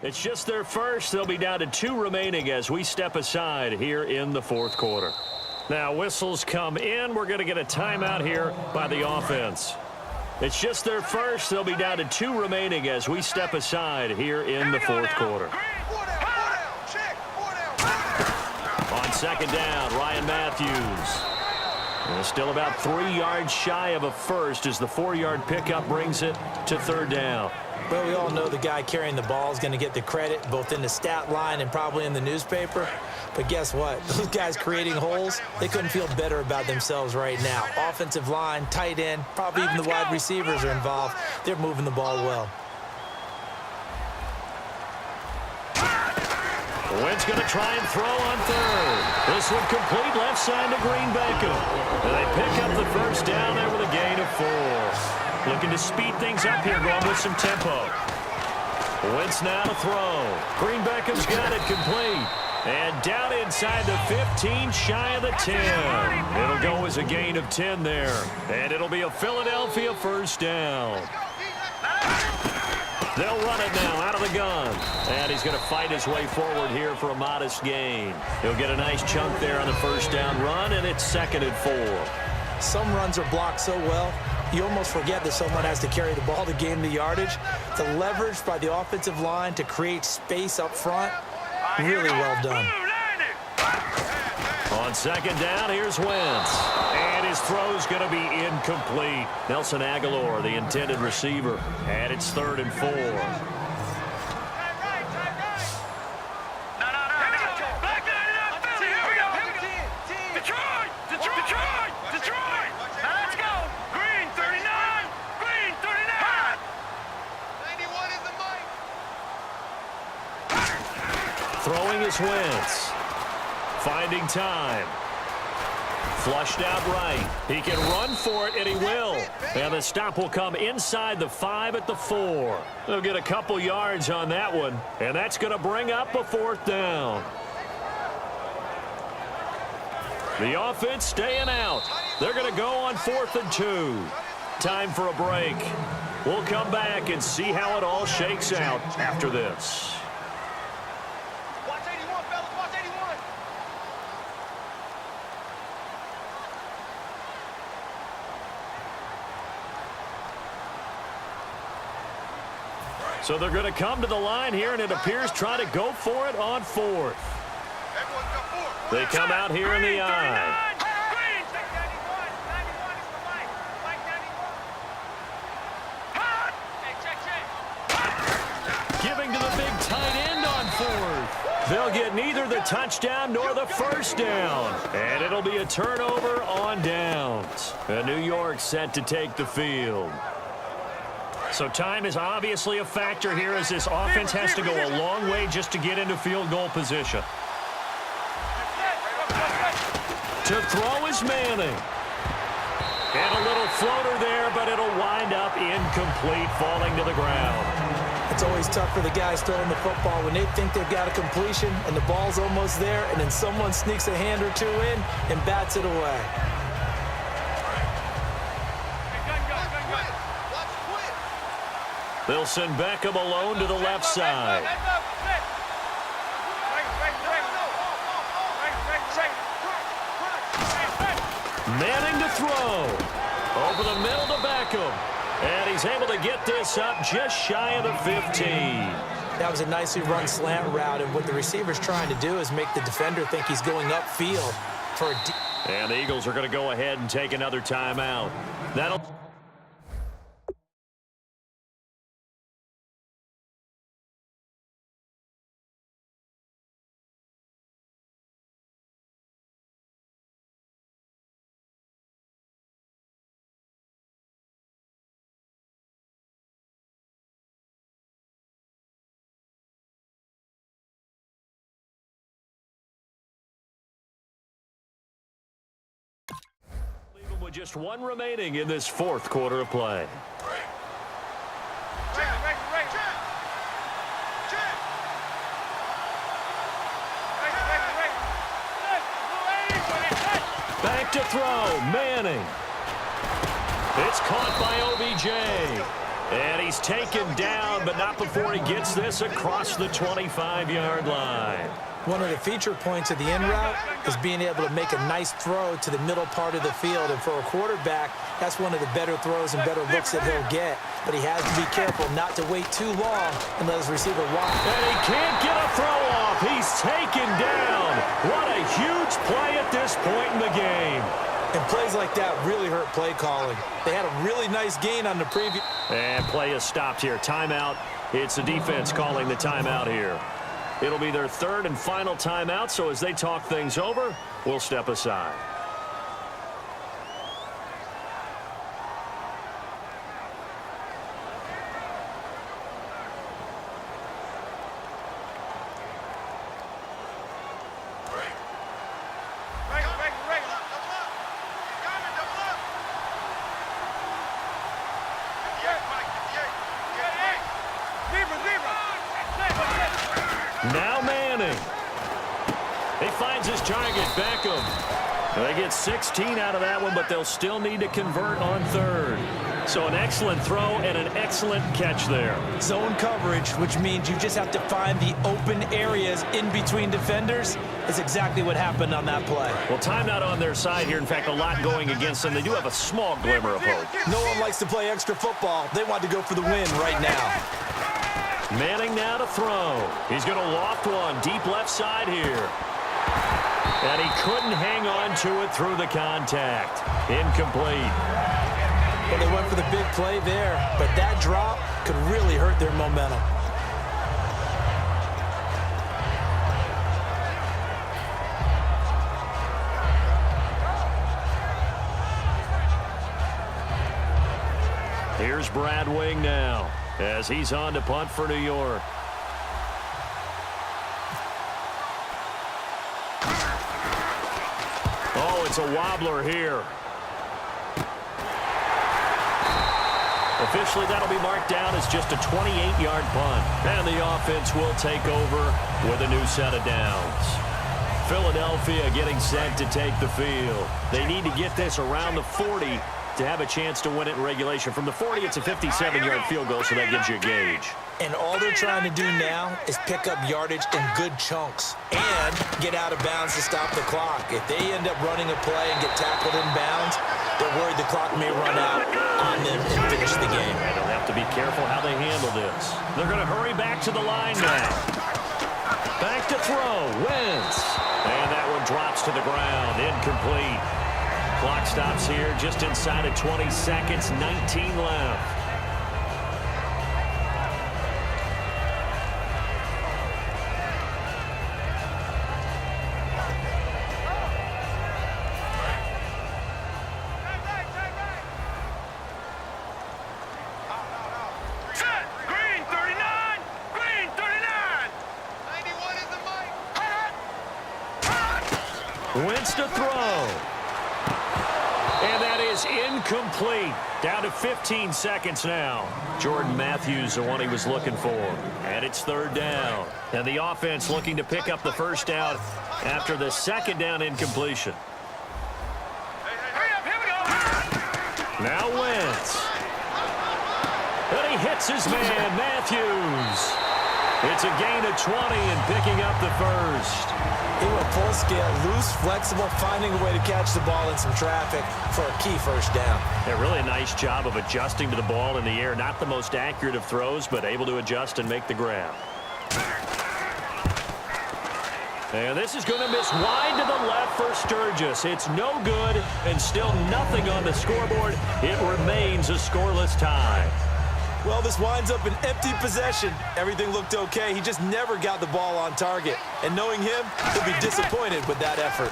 It's just their first. They'll be down to 2 remaining as we step aside here in the fourth quarter. Now whistles come in. We're going to get a timeout here by the offense. It's just their first. They'll be down to 2 remaining as we step aside here in the fourth quarter. On second down, Ryan Matthews. And still about 3 yards shy of a first as the 4-yard pickup brings it to third down. Well, we all know the guy carrying the ball is going to get the credit both in the stat line and probably in the newspaper. But guess what? Those guys creating holes, they couldn't feel better about themselves right now. Offensive line, tight end, probably even the wide receivers are involved. They're moving the ball well. Wentz going to try and throw on third. This one complete left side to Green Beckham. And they pick up the first down there with a gain of 4. Looking to speed things up here, going with some tempo. Wentz now to throw. Green Beckham's got it complete. And down inside the 15, shy of the 10. It'll go as a gain of 10 there. And it'll be a Philadelphia first down. They'll run it now out of the gun. And he's going to fight his way forward here for a modest gain. He'll get a nice chunk there on the first down run, and it's 2nd and 4. Some runs are blocked so well, you almost forget that someone has to carry the ball to gain the yardage. The leverage by the offensive line to create space up front, really well done. On second down, here's Wentz. And his throw's going to be incomplete. Nelson Aguilar, the intended receiver. And it's 3rd and 4. Throwing is Wentz. Finding time. Flushed out right. He can run for it, and he will. And the stop will come inside the 5 at the 4. They'll get a couple yards on that one, and that's going to bring up a 4th down. The offense staying out. They're going to go on 4th and 2. Time for a break. We'll come back and see how it all shakes out after this. So they're going to come to the line here, and it appears try to go for it on 4th. They come out here in the I. Giving to the big tight end on 4th. They'll get neither the touchdown nor the first down. And it'll be a turnover on downs. And New York set to take the field. So time is obviously a factor here as this offense has to go a long way just to get into field goal position. To throw is Manning. And a little floater there, but it'll wind up incomplete, falling to the ground. It's always tough for the guys throwing the football when they think they've got a completion and the ball's almost there, and then someone sneaks a hand or two in and bats it away. They'll send Beckham alone to the left side. Manning to throw. Over the middle to Beckham. And he's able to get this up just shy of the 15. That was a nicely run slant route, and what the receiver's trying to do is make the defender think he's going upfield for a and the Eagles are going to go ahead and take another timeout. That'll... with just 1 remaining in this 4th quarter of play. Back to throw, Manning. It's caught by OBJ. And he's taken down, but not before he gets this across the 25-yard line. One of the feature points of the in route is being able to make a nice throw to the middle part of the field. And for a quarterback, that's one of the better throws and better looks that he'll get. But he has to be careful not to wait too long and let his receiver walk. And he can't get a throw off. He's taken down. What a huge play at this point in the game. And plays like that really hurt play calling. They had a really nice gain on the previous. And play is stopped here. Timeout. It's the defense calling the timeout here. It'll be their third and final timeout, so as they talk things over, we'll step aside. Now Manning. He finds his target, Beckham. They get 16 out of that one, but they'll still need to convert on third. So an excellent throw and an excellent catch there. Zone coverage, which means you just have to find the open areas in between defenders, is exactly what happened on that play. Well, timeout on their side here. In fact, a lot going against them. They do have a small glimmer of hope. No one likes to play extra football. They want to go for the win right now. Manning now to throw. He's going to loft one deep left side here. And he couldn't hang on to it through the contact. Incomplete. Well, they went for the big play there, but that drop could really hurt their momentum. Here's Brad Wing now as he's on to punt for New York. Oh, it's a wobbler here. Officially, that'll be marked down as just a 28-yard punt. And the offense will take over with a new set of downs. Philadelphia getting set to take the field. They need to get this around the 40 to have a chance to win it in regulation. From the 40, it's a 57-yard field goal, so that gives you a gauge. And all they're trying to do now is pick up yardage in good chunks and get out of bounds to stop the clock. If they end up running a play and get tackled in bounds, they're worried the clock may run out on them and finish the game. And they'll have to be careful how they handle this. They're going to hurry back to the line now. Back to throw. Wentz. And that one drops to the ground. Incomplete. Clock stops here just inside of 20 seconds. 19 left. Wentz to throw. And that is incomplete. Down to 15 seconds now. Jordan Matthews, the one he was looking for. And it's third down. And the offense looking to pick up the first down after the second down incompletion. Now Wentz. And he hits his man, Matthews. It's a gain of 20 and picking up the first. They were full scale, loose, flexible, finding a way to catch the ball in some traffic for a key first down. Yeah, really a nice job of adjusting to the ball in the air. Not the most accurate of throws, but able to adjust and make the grab. And this is going to miss wide to the left for Sturgis. It's no good and still nothing on the scoreboard. It remains a scoreless tie. Well, this winds up an empty possession. Everything looked okay. He just never got the ball on target. And knowing him, he'll be disappointed with that effort.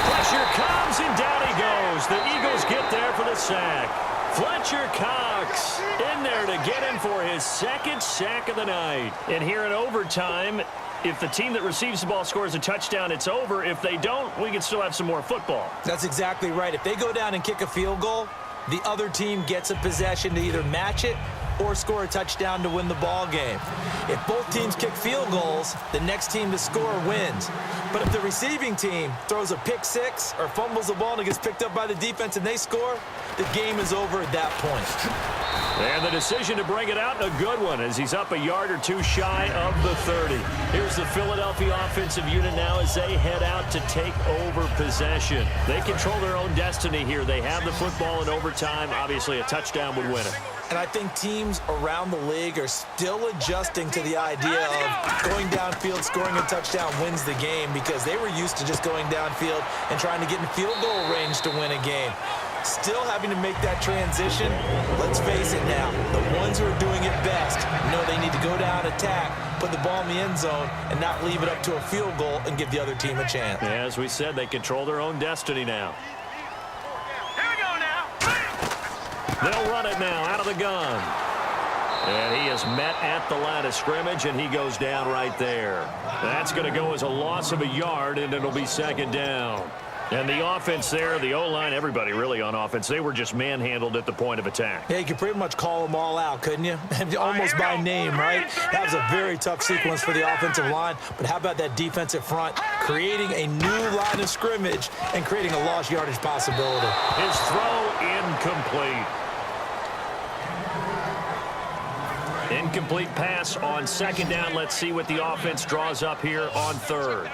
Pressure comes, and down he goes. The Eagles get there for the sack. Fletcher Cox in there to get him for his second sack of the night. And here in overtime, if the team that receives the ball scores a touchdown, it's over. If they don't, we can still have some more football. That's exactly right. If they go down and kick a field goal, the other team gets a possession to either match it or score a touchdown to win the ball game. If both teams kick field goals, the next team to score wins. But if the receiving team throws a pick six or fumbles the ball and it gets picked up by the defense and they score, the game is over at that point. And the decision to bring it out, a good one, as he's up a yard or two shy of the 30. Here's the Philadelphia offensive unit now as they head out to take over possession. They control their own destiny here. They have the football in overtime. Obviously, a touchdown would win it. And I think teams around the league are still adjusting to the idea of going downfield, scoring a touchdown wins the game, because they were used to just going downfield and trying to get in field goal range to win a game. Still having to make that transition. Let's face it now, the ones who are doing it best know they need to go down, attack, put the ball in the end zone, and not leave it up to a field goal and give the other team a chance. Yeah, as we said, they control their own destiny now. Here we go now. They'll run it now out of the gun. And he is met at the line of scrimmage, and he goes down right there. That's going to go as a loss of a yard, and it'll be second down. And the offense there, the O-line, everybody really on offense, they were just manhandled at the point of attack. Yeah, you could pretty much call them all out, couldn't you? Almost by name, right? That was a very tough sequence for the offensive line. But how about that defensive front creating a new line of scrimmage and creating a lost yardage possibility? His throw incomplete. Incomplete pass on second down. Let's see what the offense draws up here on third.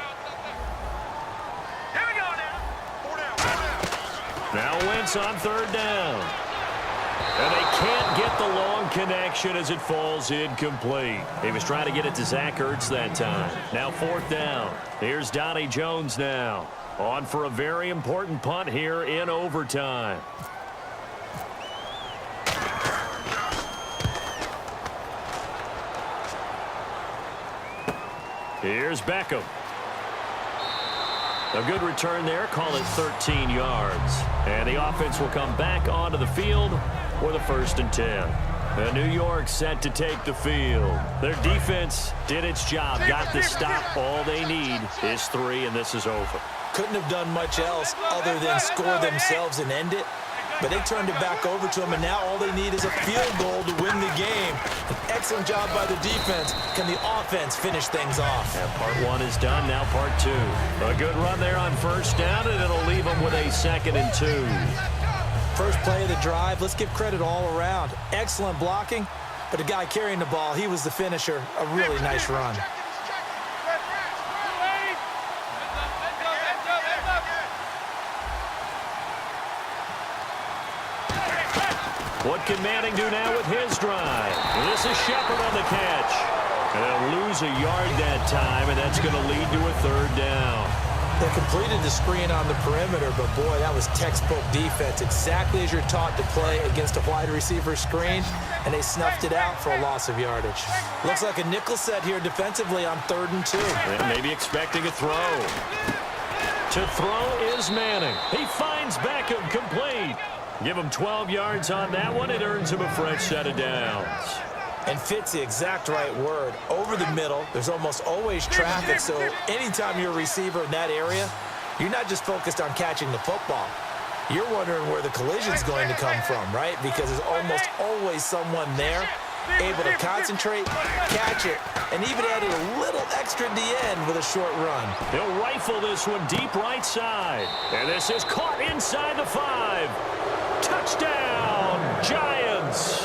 Now Wentz on third down. And they can't get the long connection as it falls incomplete. He was trying to get it to Zach Ertz that time. Now fourth down. Here's Donnie Jones now. On for a very important punt here in overtime. Here's Beckham. A good return there, call it 13 yards. And the offense will come back onto the field for the 1st and 10. And New York set to take the field. Their defense did its job, got the stop. All they need is 3, and this is over. Couldn't have done much else other than score themselves and end it. But they turned it back over to them, and now all they need is a field goal to win the game. An excellent job by the defense. Can the offense finish things off? And part 1 is done, now part 2. A good run there on first down, and it'll leave them with a 2nd and 2. First play of the drive, let's give credit all around. Excellent blocking, but the guy carrying the ball, he was the finisher. A really nice run. What can Manning do now with his drive? This is Shepard on the catch. And they'll lose a yard that time, and that's going to lead to a 3rd down. They completed the screen on the perimeter, but boy, that was textbook defense. Exactly as you're taught to play against a wide receiver screen, and they snuffed it out for a loss of yardage. Looks like a nickel set here defensively on 3rd and 2. And maybe expecting a throw. To throw is Manning. He finds Beckham complete. Give him 12 yards on that one. It earns him a fresh set of downs. And fits the exact right word. Over the middle, there's almost always traffic, so anytime you're a receiver in that area, you're not just focused on catching the football. You're wondering where the collision's going to come from, right? Because there's almost always someone there able to concentrate, catch it, and even added a little extra at the end with a short run. He'll rifle this one deep right side. And this is caught inside the 5. Touchdown, Giants.